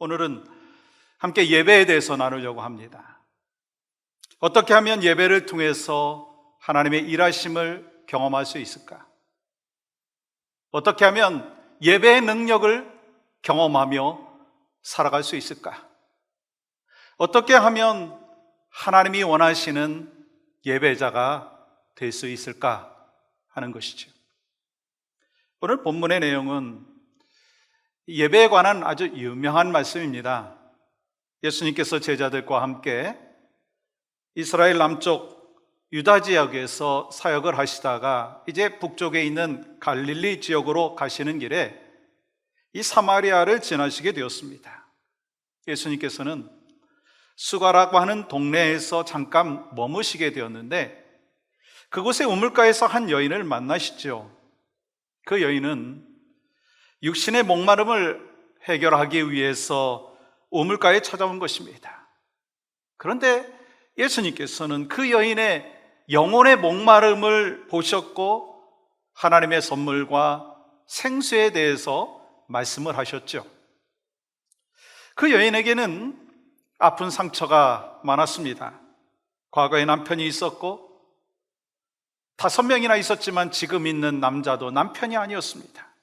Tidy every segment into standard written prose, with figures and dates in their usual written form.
오늘은 함께 예배에 대해서 나누려고 합니다. 어떻게 하면 예배를 통해서 하나님의 일하심을 경험할 수 있을까? 어떻게 하면 예배의 능력을 경험하며 살아갈 수 있을까? 어떻게 하면 하나님이 원하시는 예배자가 될 수 있을까 하는 것이죠. 오늘 본문의 내용은 예배에 관한 아주 유명한 말씀입니다. 예수님께서 제자들과 함께 이스라엘 남쪽 유다 지역에서 사역을 하시다가 이제 북쪽에 있는 갈릴리 지역으로 가시는 길에 이 사마리아를 지나시게 되었습니다. 예수님께서는 수가라고 하는 동네에서 잠깐 머무시게 되었는데 그곳의 우물가에서 한 여인을 만나시죠. 그 여인은 육신의 목마름을 해결하기 위해서 우물가에 찾아온 것입니다. 그런데 예수님께서는 그 여인의 영혼의 목마름을 보셨고 하나님의 선물과 생수에 대해서 말씀을 하셨죠. 그 여인에게는 아픈 상처가 많았습니다. 과거에 남편이 있었고 5명이나 있었지만 지금 있는 남자도 남편이 아니었습니다.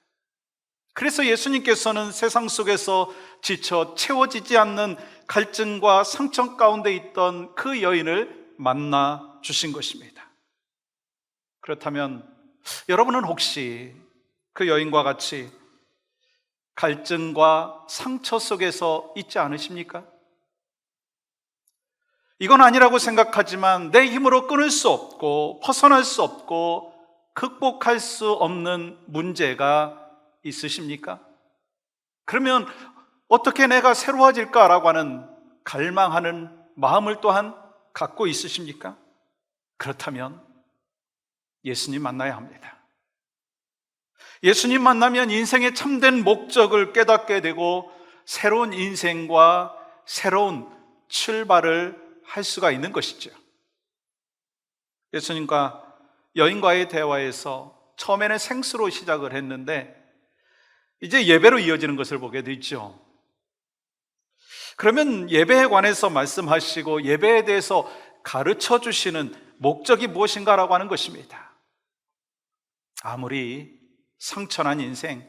그래서 예수님께서는 세상 속에서 지쳐 채워지지 않는 갈증과 상처 가운데 있던 그 여인을 만나 주신 것입니다. 그렇다면 여러분은 혹시 그 여인과 같이 갈증과 상처 속에서 있지 않으십니까? 이건 아니라고 생각하지만 내 힘으로 끊을 수 없고 벗어날 수 없고 극복할 수 없는 문제가 있으십니까? 그러면 어떻게 내가 새로워질까라고 하는 갈망하는 마음을 또한 갖고 있으십니까? 그렇다면 예수님 만나야 합니다. 예수님 만나면 인생의 참된 목적을 깨닫게 되고 새로운 인생과 새로운 출발을 할 수가 있는 것이죠. 예수님과 여인과의 대화에서 처음에는 생수로 시작을 했는데 이제 예배로 이어지는 것을 보게 되죠. 그러면 예배에 관해서 말씀하시고 예배에 대해서 가르쳐 주시는 목적이 무엇인가라고 하는 것입니다. 아무리 상처난 인생,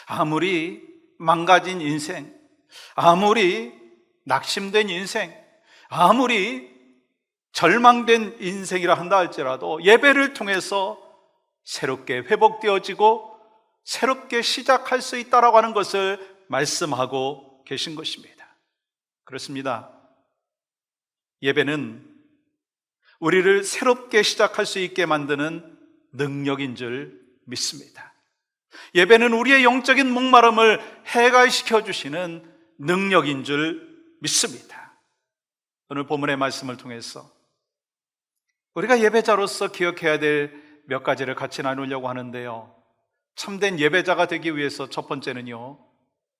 아무리 망가진 인생, 아무리 낙심된 인생, 아무리 절망된 인생이라 한다 할지라도 예배를 통해서 새롭게 회복되어지고 새롭게 시작할 수 있다라고 하는 것을 말씀하고 계신 것입니다. 그렇습니다. 예배는 우리를 새롭게 시작할 수 있게 만드는 능력인 줄 믿습니다. 예배는 우리의 영적인 목마름을 해결시켜 주시는 능력인 줄 믿습니다. 오늘 본문의 말씀을 통해서 우리가 예배자로서 기억해야 될 몇 가지를 같이 나누려고 하는데요. 참된 예배자가 되기 위해서 첫 번째는요,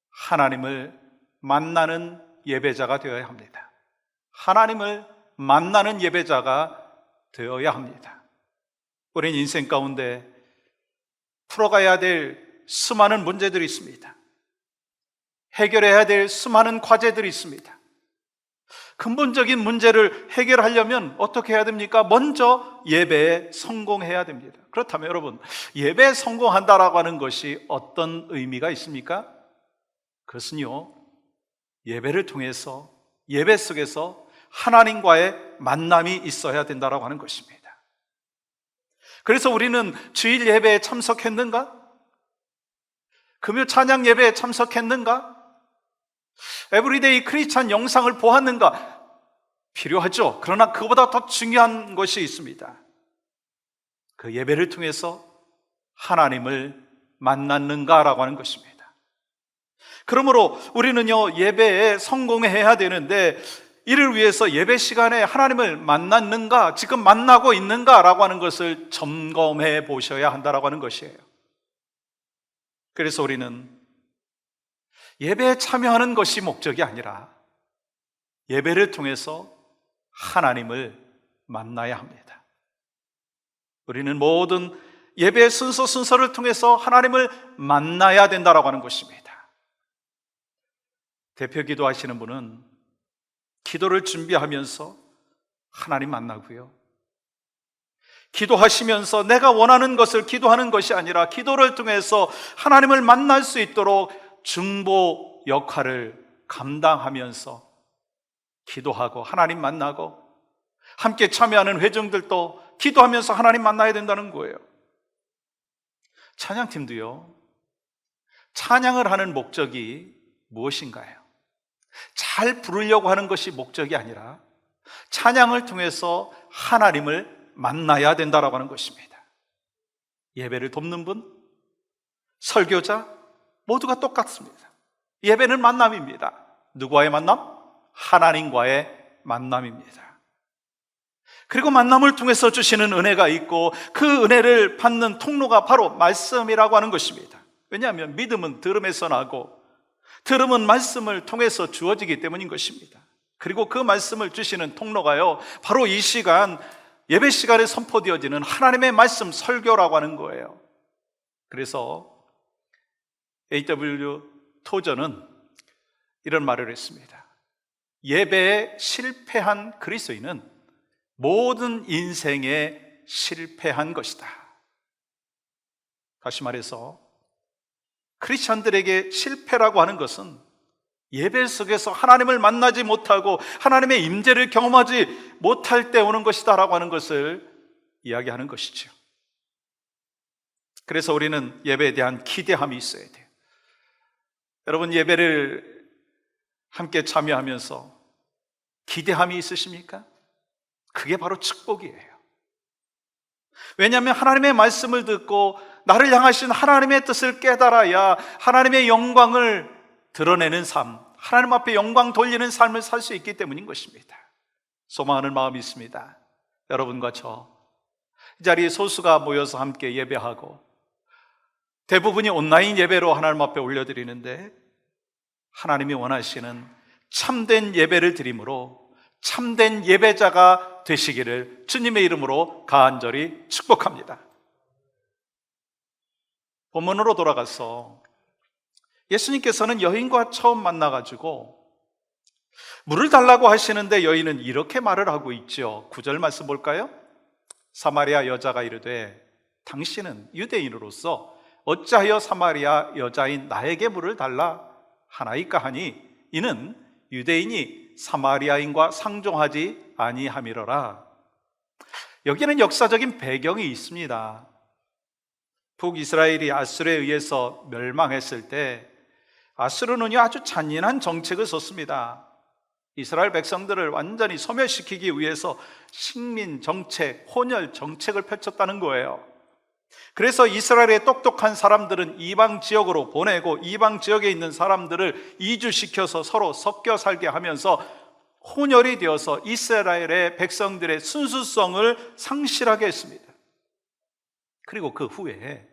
하나님을 만나는 예배자가 되어야 합니다. 하나님을 만나는 예배자가 되어야 합니다. 우린 인생 가운데 풀어가야 될 수많은 문제들이 있습니다. 해결해야 될 수많은 과제들이 있습니다. 근본적인 문제를 해결하려면 어떻게 해야 됩니까? 먼저 예배에 성공해야 됩니다. 그렇다면 여러분, 예배에 성공한다라고 하는 것이 어떤 의미가 있습니까? 그것은요, 예배를 통해서 예배 속에서 하나님과의 만남이 있어야 된다라고 하는 것입니다. 그래서 우리는 주일 예배에 참석했는가? 금요 찬양 예배에 참석했는가? 에브리데이 크리스찬 영상을 보았는가? 필요하죠. 그러나 그보다 더 중요한 것이 있습니다. 그 예배를 통해서 하나님을 만났는가라고 하는 것입니다. 그러므로 우리는요, 예배에 성공해야 되는데 이를 위해서 예배 시간에 하나님을 만났는가, 지금 만나고 있는가라고 하는 것을 점검해 보셔야 한다라고 하는 것이에요. 그래서 우리는 예배에 참여하는 것이 목적이 아니라 예배를 통해서 하나님을 만나야 합니다. 우리는 모든 예배의 순서를 통해서 하나님을 만나야 된다라고 하는 것입니다. 대표 기도하시는 분은 기도를 준비하면서 하나님 만나고요, 기도하시면서 내가 원하는 것을 기도하는 것이 아니라 기도를 통해서 하나님을 만날 수 있도록 중보 역할을 감당하면서 기도하고 하나님 만나고, 함께 참여하는 회중들도 기도하면서 하나님 만나야 된다는 거예요. 찬양팀도요, 찬양을 하는 목적이 무엇인가요? 잘 부르려고 하는 것이 목적이 아니라 찬양을 통해서 하나님을 만나야 된다라고 하는 것입니다. 예배를 돕는 분, 설교자 모두가 똑같습니다. 예배는 만남입니다. 누구와의 만남? 하나님과의 만남입니다. 그리고 만남을 통해서 주시는 은혜가 있고, 그 은혜를 받는 통로가 바로 말씀이라고 하는 것입니다. 왜냐하면 믿음은 들음에서 나고, 들음은 말씀을 통해서 주어지기 때문인 것입니다. 그리고 그 말씀을 주시는 통로가요, 바로 이 시간, 예배 시간에 선포되어지는 하나님의 말씀 설교라고 하는 거예요. 그래서 A.W. 토저는 이런 말을 했습니다. 예배에 실패한 그리스도인은 모든 인생에 실패한 것이다. 다시 말해서 크리스찬들에게 실패라고 하는 것은 예배 속에서 하나님을 만나지 못하고 하나님의 임재를 경험하지 못할 때 오는 것이다 라고 하는 것을 이야기하는 것이죠. 그래서 우리는 예배에 대한 기대함이 있어야 돼요. 여러분, 예배를 함께 참여하면서 기대함이 있으십니까? 그게 바로 축복이에요. 왜냐하면 하나님의 말씀을 듣고 나를 향하신 하나님의 뜻을 깨달아야 하나님의 영광을 드러내는 삶, 하나님 앞에 영광 돌리는 삶을 살 수 있기 때문인 것입니다. 소망하는 마음이 있습니다. 여러분과 저 이 자리에 소수가 모여서 함께 예배하고, 대부분이 온라인 예배로 하나님 앞에 올려드리는데, 하나님이 원하시는 참된 예배를 드림으로 참된 예배자가 되시기를 주님의 이름으로 간절히 축복합니다. 본문으로 돌아가서 예수님께서는 여인과 처음 만나가지고 물을 달라고 하시는데, 여인은 이렇게 말을 하고 있죠. 9절 말씀 볼까요? 사마리아 여자가 이르되 당신은 유대인으로서 어찌하여 사마리아 여자인 나에게 물을 달라 하나이까 하니, 이는 유대인이 사마리아인과 상종하지 아니함이로라. 여기는 역사적인 배경이 있습니다. 북이스라엘이 아수르에 의해서 멸망했을 때 아수르는 아주 잔인한 정책을 썼습니다. 이스라엘 백성들을 완전히 소멸시키기 위해서 식민 정책, 혼혈 정책을 펼쳤다는 거예요. 그래서 이스라엘의 똑똑한 사람들은 이방 지역으로 보내고, 이방 지역에 있는 사람들을 이주시켜서 서로 섞여 살게 하면서 혼혈이 되어서 이스라엘의 백성들의 순수성을 상실하게 했습니다. 그리고 그 후에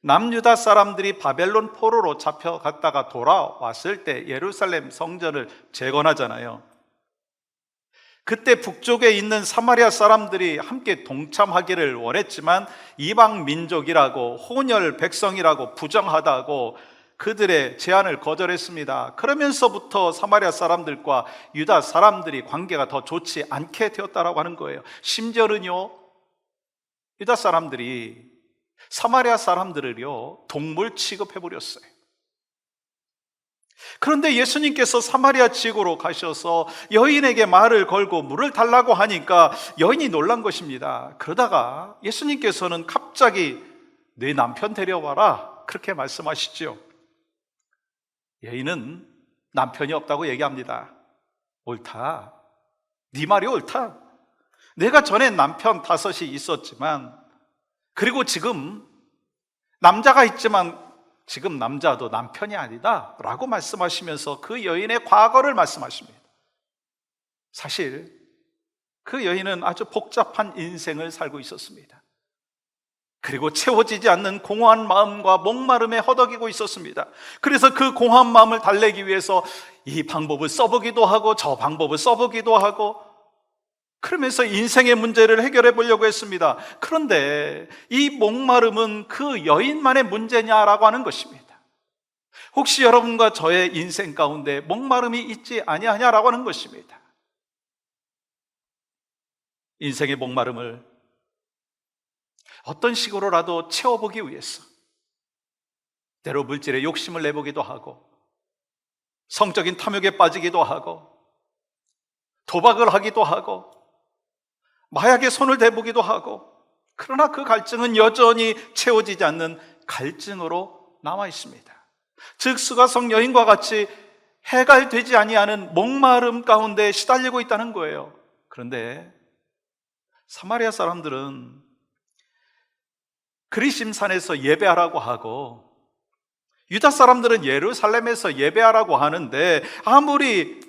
남유다 사람들이 바벨론 포로로 잡혀갔다가 돌아왔을 때 예루살렘 성전을 재건하잖아요. 그때 북쪽에 있는 사마리아 사람들이 함께 동참하기를 원했지만 이방 민족이라고, 혼혈 백성이라고 부정하다고 그들의 제안을 거절했습니다. 그러면서부터 사마리아 사람들과 유다 사람들이 관계가 더 좋지 않게 되었다라고 하는 거예요. 심지어는요, 유다 사람들이 사마리아 사람들을요 동물 취급해버렸어요. 그런데 예수님께서 사마리아 지역으로 가셔서 여인에게 말을 걸고 물을 달라고 하니까 여인이 놀란 것입니다. 그러다가 예수님께서는 갑자기 내 남편 데려와라, 그렇게 말씀하시죠. 여인은 남편이 없다고 얘기합니다. 옳다, 네 말이 옳다. 내가 전에 남편 5이 있었지만, 그리고 지금 남자가 있지만 지금 남자도 남편이 아니다 라고 말씀하시면서 그 여인의 과거를 말씀하십니다. 사실 그 여인은 아주 복잡한 인생을 살고 있었습니다. 그리고 채워지지 않는 공허한 마음과 목마름에 허덕이고 있었습니다. 그래서 그 공허한 마음을 달래기 위해서 이 방법을 써보기도 하고 저 방법을 써보기도 하고, 그러면서 인생의 문제를 해결해 보려고 했습니다. 그런데 이 목마름은 그 여인만의 문제냐라고 하는 것입니다. 혹시 여러분과 저의 인생 가운데 목마름이 있지 아니하냐라고 하는 것입니다. 인생의 목마름을 어떤 식으로라도 채워보기 위해서 때로 물질에 욕심을 내보기도 하고, 성적인 탐욕에 빠지기도 하고, 도박을 하기도 하고, 마약에 손을 대보기도 하고, 그러나 그 갈증은 여전히 채워지지 않는 갈증으로 남아 있습니다. 즉 수가성 여인과 같이 해갈되지 아니하는 목마름 가운데 시달리고 있다는 거예요. 그런데 사마리아 사람들은 그리심산에서 예배하라고 하고, 유다 사람들은 예루살렘에서 예배하라고 하는데, 아무리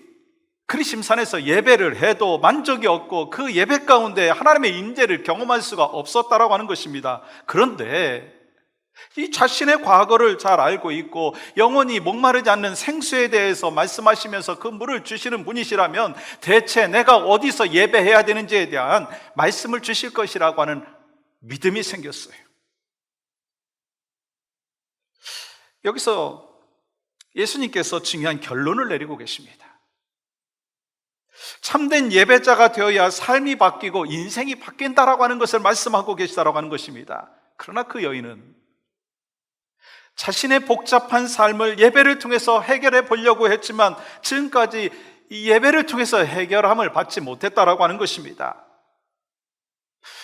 그리심산에서 예배를 해도 만족이 없고 그 예배 가운데 하나님의 임재를 경험할 수가 없었다라고 하는 것입니다. 그런데 이 자신의 과거를 잘 알고 있고 영원히 목마르지 않는 생수에 대해서 말씀하시면서 그 물을 주시는 분이시라면 대체 내가 어디서 예배해야 되는지에 대한 말씀을 주실 것이라고 하는 믿음이 생겼어요. 여기서 예수님께서 중요한 결론을 내리고 계십니다. 참된 예배자가 되어야 삶이 바뀌고 인생이 바뀐다라고 하는 것을 말씀하고 계시다라고 하는 것입니다. 그러나 그 여인은 자신의 복잡한 삶을 예배를 통해서 해결해 보려고 했지만 지금까지 이 예배를 통해서 해결함을 받지 못했다라고 하는 것입니다.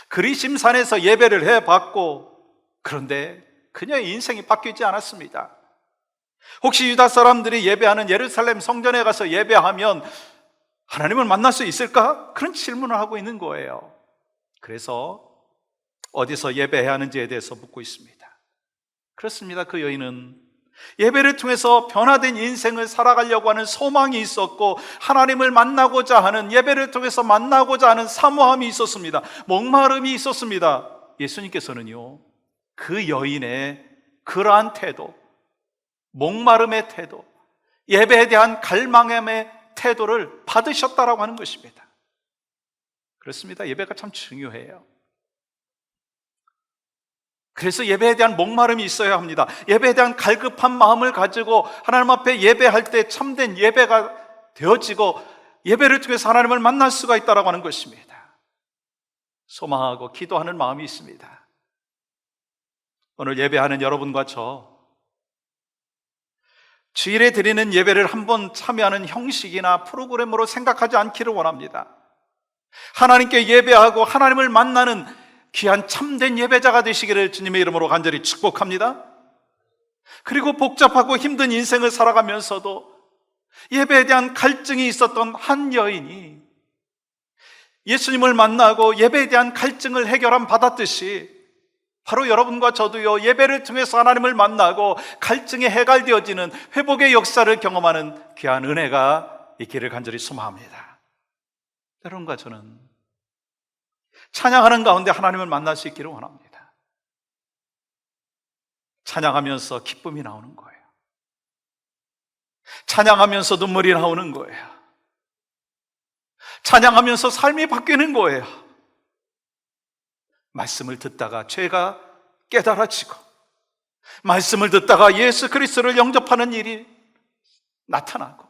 그리심산에서 예배를 해봤고, 그런데 그녀의 인생이 바뀌지 않았습니다. 혹시 유다 사람들이 예배하는 예루살렘 성전에 가서 예배하면 하나님을 만날 수 있을까? 그런 질문을 하고 있는 거예요. 그래서 어디서 예배해야 하는지에 대해서 묻고 있습니다. 그렇습니다. 그 여인은 예배를 통해서 변화된 인생을 살아가려고 하는 소망이 있었고, 하나님을 만나고자 하는, 예배를 통해서 만나고자 하는 사모함이 있었습니다. 목마름이 있었습니다. 예수님께서는요, 그 여인의 그러한 태도, 목마름의 태도, 예배에 대한 갈망의 태도를 받으셨다라고 하는 것입니다. 그렇습니다. 예배가 참 중요해요. 그래서 예배에 대한 목마름이 있어야 합니다. 예배에 대한 갈급한 마음을 가지고 하나님 앞에 예배할 때 참된 예배가 되어지고 예배를 통해서 하나님을 만날 수가 있다라고 하는 것입니다. 소망하고 기도하는 마음이 있습니다. 오늘 예배하는 여러분과 저, 주일에 드리는 예배를 한번 참여하는 형식이나 프로그램으로 생각하지 않기를 원합니다. 하나님께 예배하고 하나님을 만나는 귀한 참된 예배자가 되시기를 주님의 이름으로 간절히 축복합니다. 그리고 복잡하고 힘든 인생을 살아가면서도 예배에 대한 갈증이 있었던 한 여인이 예수님을 만나고 예배에 대한 갈증을 해결함 받았듯이, 바로 여러분과 저도요, 예배를 통해서 하나님을 만나고 갈증이 해갈되어지는 회복의 역사를 경험하는 귀한 은혜가 있기를 간절히 소망합니다. 여러분과 저는 찬양하는 가운데 하나님을 만날 수 있기를 원합니다. 찬양하면서 기쁨이 나오는 거예요. 찬양하면서 눈물이 나오는 거예요. 찬양하면서 삶이 바뀌는 거예요. 말씀을 듣다가 죄가 깨달아지고, 말씀을 듣다가 예수 그리스도를 영접하는 일이 나타나고,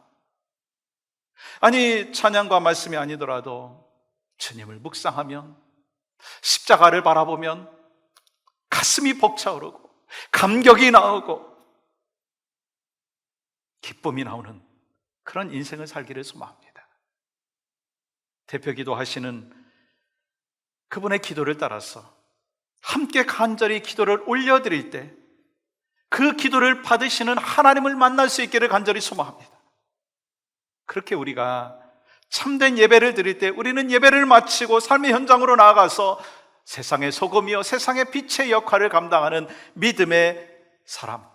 아니 찬양과 말씀이 아니더라도 주님을 묵상하면, 십자가를 바라보면 가슴이 벅차오르고 감격이 나오고 기쁨이 나오는 그런 인생을 살기를 소망합니다. 대표기도 하시는 그분의 기도를 따라서 함께 간절히 기도를 올려드릴 때 그 기도를 받으시는 하나님을 만날 수 있기를 간절히 소망합니다. 그렇게 우리가 참된 예배를 드릴 때 우리는 예배를 마치고 삶의 현장으로 나아가서 세상의 소금이요 세상의 빛의 역할을 감당하는 믿음의 사람,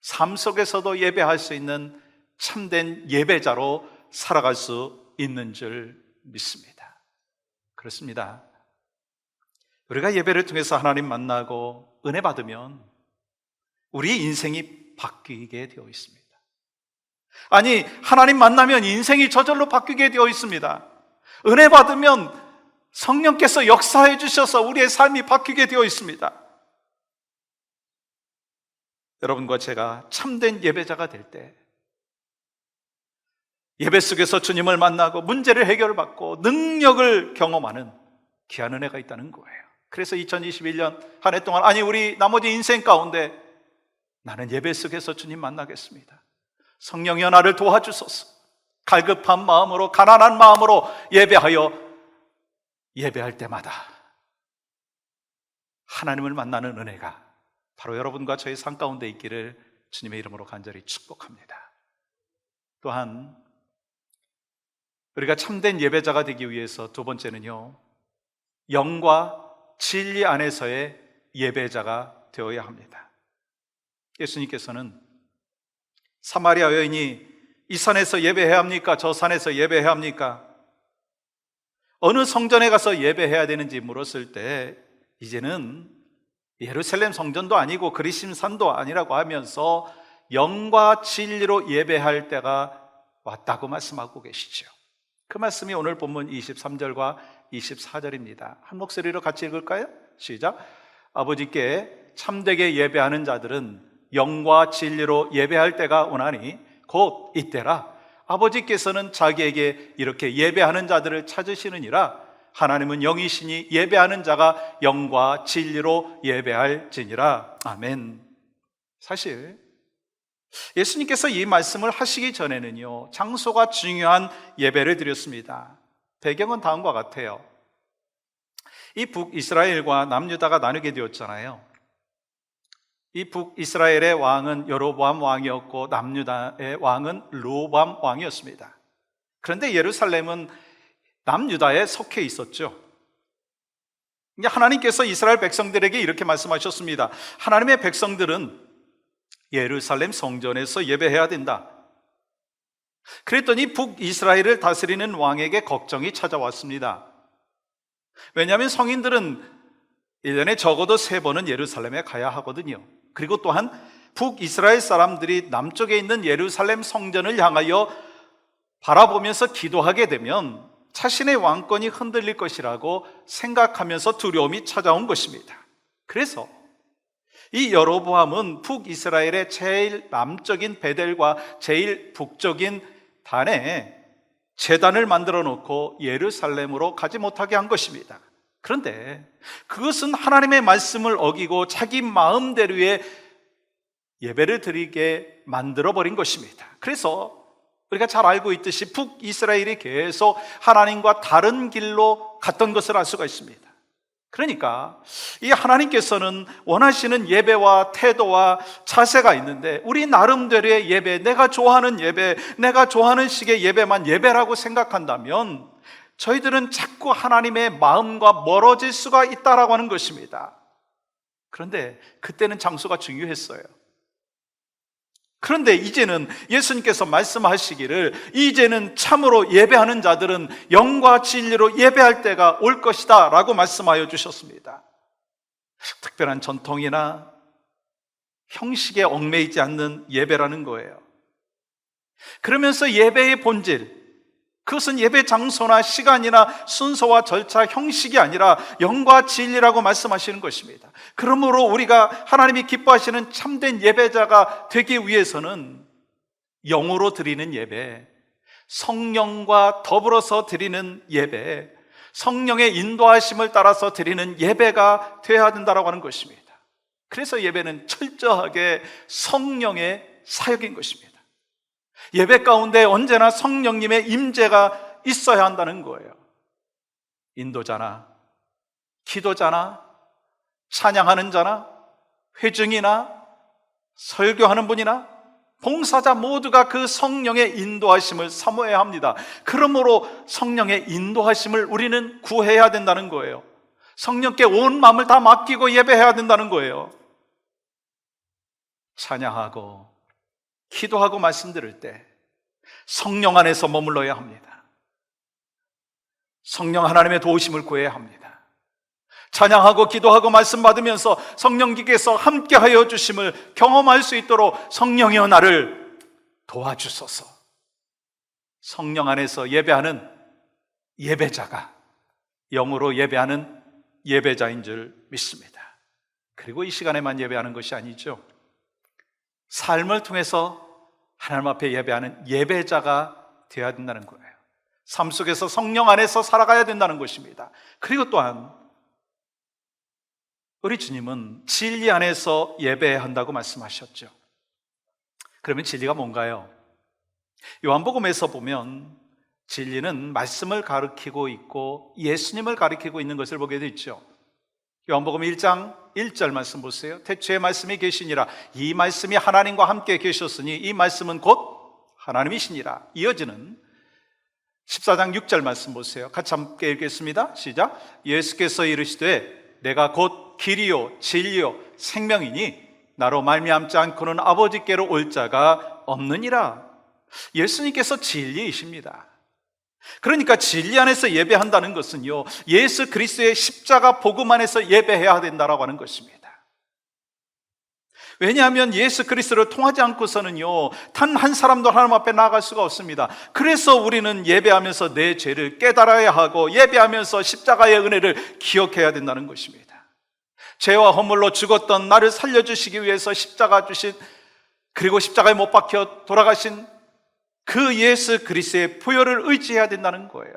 삶 속에서도 예배할 수 있는 참된 예배자로 살아갈 수 있는 줄 믿습니다. 그렇습니다. 우리가 예배를 통해서 하나님 만나고 은혜 받으면 우리 인생이 바뀌게 되어 있습니다. 아니, 하나님 만나면 인생이 저절로 바뀌게 되어 있습니다. 은혜 받으면 성령께서 역사해 주셔서 우리의 삶이 바뀌게 되어 있습니다. 여러분과 제가 참된 예배자가 될 때, 예배 속에서 주님을 만나고 문제를 해결받고 능력을 경험하는 귀한 은혜가 있다는 거예요. 그래서 2021년 한 해 동안, 아니 우리 나머지 인생 가운데 나는 예배 속에서 주님 만나겠습니다. 성령이여 나를 도와주소서. 갈급한 마음으로, 가난한 마음으로 예배할 때마다 하나님을 만나는 은혜가 바로 여러분과 저의 삶 가운데 있기를 주님의 이름으로 간절히 축복합니다. 또한 우리가 참된 예배자가 되기 위해서 두 번째는요, 영과 진리 안에서의 예배자가 되어야 합니다. 예수님께서는 사마리아 여인이 이 산에서 예배해야 합니까? 저 산에서 예배해야 합니까? 어느 성전에 가서 예배해야 되는지 물었을 때, 이제는 예루살렘 성전도 아니고 그리심산도 아니라고 하면서 영과 진리로 예배할 때가 왔다고 말씀하고 계시죠. 그 말씀이 오늘 본문 23절과 24절입니다. 한 목소리로 같이 읽을까요? 시작. 아버지께 참되게 예배하는 자들은 영과 진리로 예배할 때가 오나니 곧 이때라. 아버지께서는 자기에게 이렇게 예배하는 자들을 찾으시느니라. 하나님은 영이시니 예배하는 자가 영과 진리로 예배할지니라. 아멘. 사실 예수님께서 이 말씀을 하시기 전에는요, 장소가 중요한 예배를 드렸습니다. 배경은 다음과 같아요. 이 북이스라엘과 남유다가 나누게 되었잖아요. 이 북이스라엘의 왕은 여로보암 왕이었고 남유다의 왕은 르호보암 왕이었습니다. 그런데 예루살렘은 남유다에 속해 있었죠. 하나님께서 이스라엘 백성들에게 이렇게 말씀하셨습니다. 하나님의 백성들은 예루살렘 성전에서 예배해야 된다. 그랬더니 북이스라엘을 다스리는 왕에게 걱정이 찾아왔습니다. 왜냐하면 성인들은 1년에 적어도 3번은 예루살렘에 가야 하거든요. 그리고 또한 북이스라엘 사람들이 남쪽에 있는 예루살렘 성전을 향하여 바라보면서 기도하게 되면 자신의 왕권이 흔들릴 것이라고 생각하면서 두려움이 찾아온 것입니다. 그래서 이 여로보암은 북이스라엘의 제일 남쪽인 베델과 제일 북쪽인 단에 제단을 만들어 놓고 예루살렘으로 가지 못하게 한 것입니다. 그런데 그것은 하나님의 말씀을 어기고 자기 마음대로의 예배를 드리게 만들어 버린 것입니다. 그래서 우리가 잘 알고 있듯이 북이스라엘이 계속 하나님과 다른 길로 갔던 것을 알 수가 있습니다. 그러니까 이 하나님께서는 원하시는 예배와 태도와 자세가 있는데, 우리 나름대로의 예배, 내가 좋아하는 예배, 내가 좋아하는 식의 예배만 예배라고 생각한다면 저희들은 자꾸 하나님의 마음과 멀어질 수가 있다라고 하는 것입니다. 그런데 그때는 장소가 중요했어요. 그런데 이제는 예수님께서 말씀하시기를, 이제는 참으로 예배하는 자들은 영과 진리로 예배할 때가 올 것이다 라고 말씀하여 주셨습니다. 특별한 전통이나 형식에 얽매이지 않는 예배라는 거예요. 그러면서 예배의 본질, 그것은 예배 장소나 시간이나 순서와 절차, 형식이 아니라 영과 진리라고 말씀하시는 것입니다. 그러므로 우리가 하나님이 기뻐하시는 참된 예배자가 되기 위해서는 영으로 드리는 예배, 성령과 더불어서 드리는 예배, 성령의 인도하심을 따라서 드리는 예배가 되어야 된다고 하는 것입니다. 그래서 예배는 철저하게 성령의 사역인 것입니다. 예배 가운데 언제나 성령님의 임재가 있어야 한다는 거예요. 인도자나 기도자나 찬양하는 자나 회중이나 설교하는 분이나 봉사자 모두가 그 성령의 인도하심을 사모해야 합니다. 그러므로 성령의 인도하심을 우리는 구해야 된다는 거예요. 성령께 온 마음을 다 맡기고 예배해야 된다는 거예요. 찬양하고 기도하고 말씀 들을 때 성령 안에서 머물러야 합니다. 성령 하나님의 도우심을 구해야 합니다. 찬양하고 기도하고 말씀 받으면서 성령님께서 함께하여 주심을 경험할 수 있도록 성령이여 나를 도와주소서. 성령 안에서 예배하는 예배자가 영으로 예배하는 예배자인 줄 믿습니다. 그리고 이 시간에만 예배하는 것이 아니죠. 삶을 통해서 하나님 앞에 예배하는 예배자가 되어야 된다는 거예요. 삶 속에서 성령 안에서 살아가야 된다는 것입니다. 그리고 또한 우리 주님은 진리 안에서 예배해야 한다고 말씀하셨죠. 그러면 진리가 뭔가요? 요한복음에서 보면 진리는 말씀을 가리키고 있고 예수님을 가리키고 있는 것을 보게 되죠. 요한복음 1장 1절 말씀 보세요. 태초에 말씀이 계시니라. 이 말씀이 하나님과 함께 계셨으니 이 말씀은 곧 하나님이시니라. 이어지는 14장 6절 말씀 보세요. 같이 함께 읽겠습니다. 시작. 예수께서 이르시되 내가 곧 길이요 진리요 생명이니 나로 말미암지 않고는 아버지께로 올 자가 없느니라. 예수님께서 진리이십니다. 그러니까 진리 안에서 예배한다는 것은요, 예수 그리스도의 십자가 복음 안에서 예배해야 된다라고 하는 것입니다. 왜냐하면 예수 그리스도를 통하지 않고서는요, 단 한 사람도 하나님 앞에 나아갈 수가 없습니다. 그래서 우리는 예배하면서 내 죄를 깨달아야 하고 예배하면서 십자가의 은혜를 기억해야 된다는 것입니다. 죄와 허물로 죽었던 나를 살려주시기 위해서 십자가 주신, 그리고 십자가에 못 박혀 돌아가신 그 예수 그리스도의 보혈을 의지해야 된다는 거예요.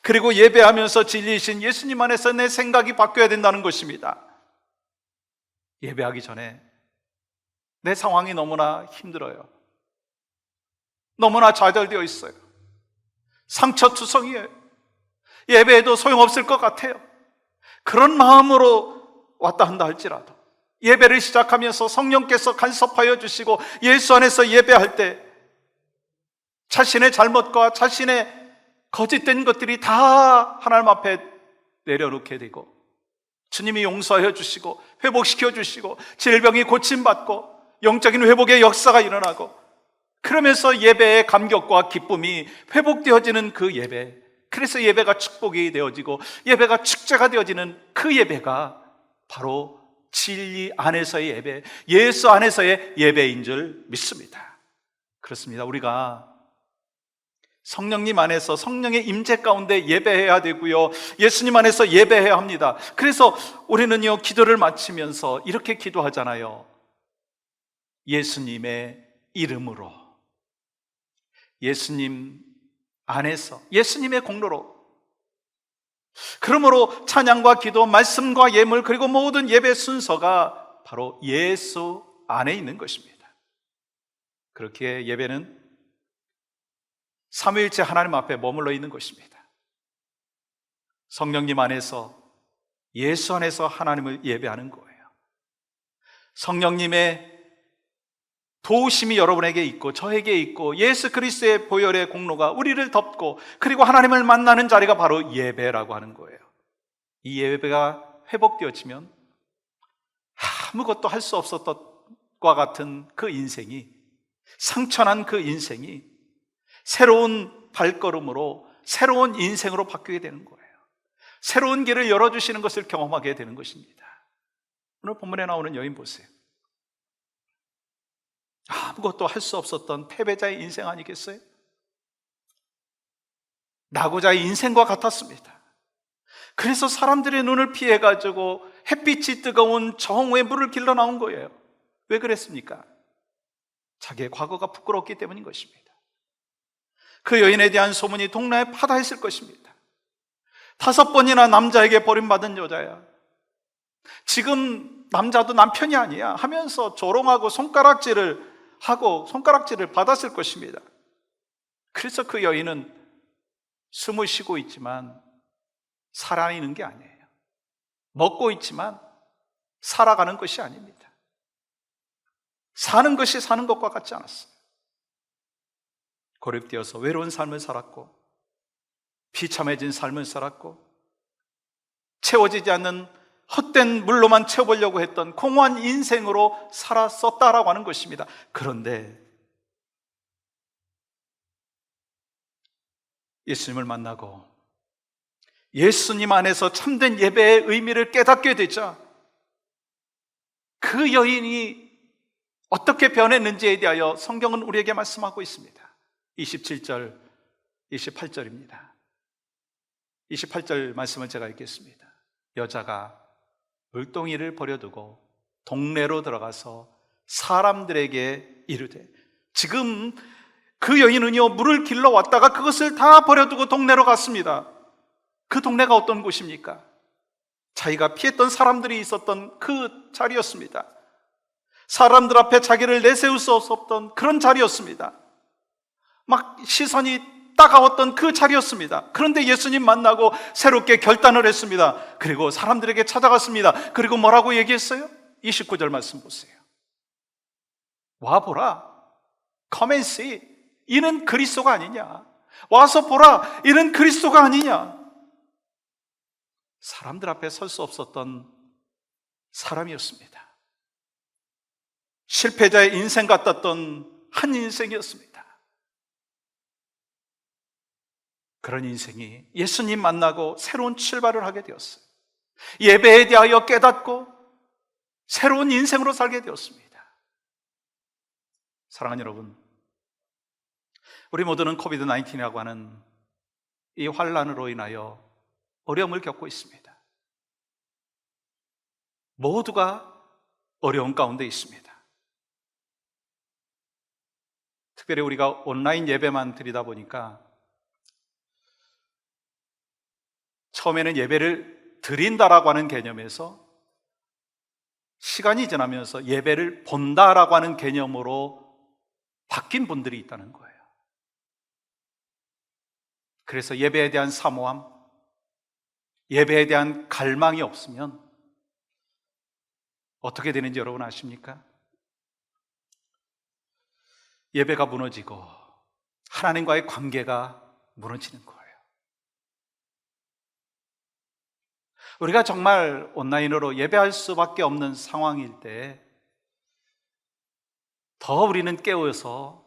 그리고 예배하면서 진리이신 예수님 안에서 내 생각이 바뀌어야 된다는 것입니다. 예배하기 전에 내 상황이 너무나 힘들어요. 너무나 좌절되어 있어요. 상처투성이에요. 예배해도 소용없을 것 같아요. 그런 마음으로 왔다 한다 할지라도 예배를 시작하면서 성령께서 간섭하여 주시고 예수 안에서 예배할 때 자신의 잘못과 자신의 거짓된 것들이 다 하나님 앞에 내려놓게 되고 주님이 용서하여 주시고 회복시켜 주시고 질병이 고침받고 영적인 회복의 역사가 일어나고 그러면서 예배의 감격과 기쁨이 회복되어지는 그 예배, 그래서 예배가 축복이 되어지고 예배가 축제가 되어지는 그 예배가 바로 진리 안에서의 예배, 예수 안에서의 예배인 줄 믿습니다. 그렇습니다. 우리가 성령님 안에서 성령의 임재 가운데 예배해야 되고요, 예수님 안에서 예배해야 합니다. 그래서 우리는요, 기도를 마치면서 이렇게 기도하잖아요. 예수님의 이름으로, 예수님 안에서, 예수님의 공로로. 그러므로 찬양과 기도, 말씀과 예물, 그리고 모든 예배 순서가 바로 예수 안에 있는 것입니다. 그렇게 예배는 삼위일체 하나님 앞에 머물러 있는 것입니다. 성령님 안에서, 예수 안에서 하나님을 예배하는 거예요. 성령님의 도우심이 여러분에게 있고 저에게 있고 예수 그리스도의 보혈의 공로가 우리를 덮고 그리고 하나님을 만나는 자리가 바로 예배라고 하는 거예요. 이 예배가 회복되어지면 아무것도 할 수 없었던 것과 같은 그 인생이, 상처난 그 인생이 새로운 발걸음으로 새로운 인생으로 바뀌게 되는 거예요. 새로운 길을 열어주시는 것을 경험하게 되는 것입니다. 오늘 본문에 나오는 여인 보세요. 아무것도 할 수 없었던 패배자의 인생 아니겠어요? 낙오자의 인생과 같았습니다. 그래서 사람들의 눈을 피해가지고 햇빛이 뜨거운 정오에 물을 길러 나온 거예요. 왜 그랬습니까? 자기의 과거가 부끄럽기 때문인 것입니다. 그 여인에 대한 소문이 동네에 파다했을 것입니다. 5번이나 남자에게 버림받은 여자야. 지금 남자도 남편이 아니야 하면서 조롱하고 손가락질을 하고 손가락질을 받았을 것입니다. 그래서 그 여인은 숨을 쉬고 있지만 살아있는 게 아니에요. 먹고 있지만 살아가는 것이 아닙니다. 사는 것이 사는 것과 같지 않았어요. 고립되어서 외로운 삶을 살았고 비참해진 삶을 살았고 채워지지 않는 헛된 물로만 채워보려고 했던 공허한 인생으로 살았었다라고 하는 것입니다. 그런데 예수님을 만나고 예수님 안에서 참된 예배의 의미를 깨닫게 되자 그 여인이 어떻게 변했는지에 대하여 성경은 우리에게 말씀하고 있습니다. 27절, 28절입니다. 28절 말씀을 제가 읽겠습니다. 여자가 물동이를 버려두고 동네로 들어가서 사람들에게 이르되, 지금 그 여인은요 물을 길러 왔다가 그것을 다 버려두고 동네로 갔습니다. 그 동네가 어떤 곳입니까? 자기가 피했던 사람들이 있었던 그 자리였습니다. 사람들 앞에 자기를 내세울 수 없었던 그런 자리였습니다. 막 시선이 따가웠던 그 자리였습니다. 그런데 예수님 만나고 새롭게 결단을 했습니다. 그리고 사람들에게 찾아갔습니다. 그리고 뭐라고 얘기했어요? 29절 말씀 보세요. 와보라, come and see. 이는 그리스도가 아니냐. 와서 보라, 이는 그리스도가 아니냐. 사람들 앞에 설 수 없었던 사람이었습니다. 실패자의 인생 같았던 한 인생이었습니다. 그런 인생이 예수님 만나고 새로운 출발을 하게 되었어요. 예배에 대하여 깨닫고 새로운 인생으로 살게 되었습니다. 사랑하는 여러분, 우리 모두는 코비드-19이라고 하는 이 환난으로 인하여 어려움을 겪고 있습니다. 모두가 어려운 가운데 있습니다. 특별히 우리가 온라인 예배만 드리다 보니까 처음에는 예배를 드린다라고 하는 개념에서 시간이 지나면서 예배를 본다라고 하는 개념으로 바뀐 분들이 있다는 거예요. 그래서 예배에 대한 사모함, 예배에 대한 갈망이 없으면 어떻게 되는지 여러분 아십니까? 예배가 무너지고 하나님과의 관계가 무너지는 거예요. 우리가 정말 온라인으로 예배할 수밖에 없는 상황일 때 더 우리는 깨어서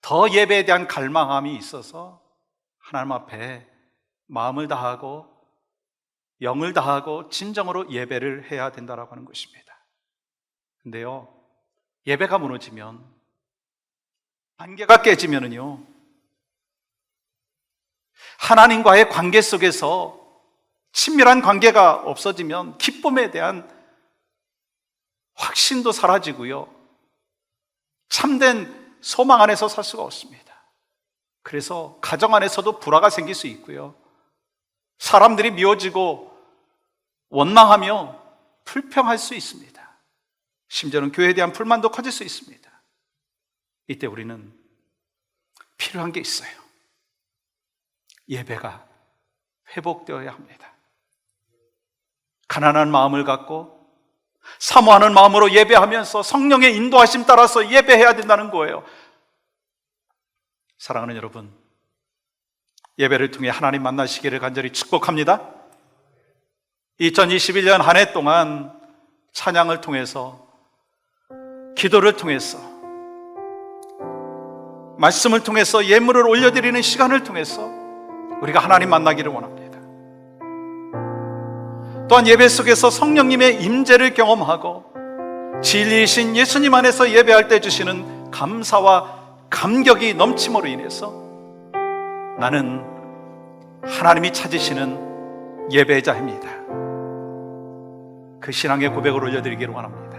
더 예배에 대한 갈망함이 있어서 하나님 앞에 마음을 다하고 영을 다하고 진정으로 예배를 해야 된다라고 하는 것입니다. 근데요, 예배가 무너지면, 관계가 깨지면은요, 하나님과의 관계 속에서 친밀한 관계가 없어지면 기쁨에 대한 확신도 사라지고요, 참된 소망 안에서 살 수가 없습니다. 그래서 가정 안에서도 불화가 생길 수 있고요, 사람들이 미워지고 원망하며 불평할 수 있습니다. 심지어는 교회에 대한 불만도 커질 수 있습니다. 이때 우리는 필요한 게 있어요. 예배가 회복되어야 합니다. 가난한 마음을 갖고 사모하는 마음으로 예배하면서 성령의 인도하심 따라서 예배해야 된다는 거예요. 사랑하는 여러분, 예배를 통해 하나님 만나시기를 간절히 축복합니다. 2021년 한 해 동안 찬양을 통해서, 기도를 통해서, 말씀을 통해서, 예물을 올려드리는 시간을 통해서 우리가 하나님 만나기를 원합니다. 또한 예배 속에서 성령님의 임재를 경험하고 진리이신 예수님 안에서 예배할 때 주시는 감사와 감격이 넘침으로 인해서 나는 하나님이 찾으시는 예배자입니다. 그 신앙의 고백을 올려드리기를 원합니다.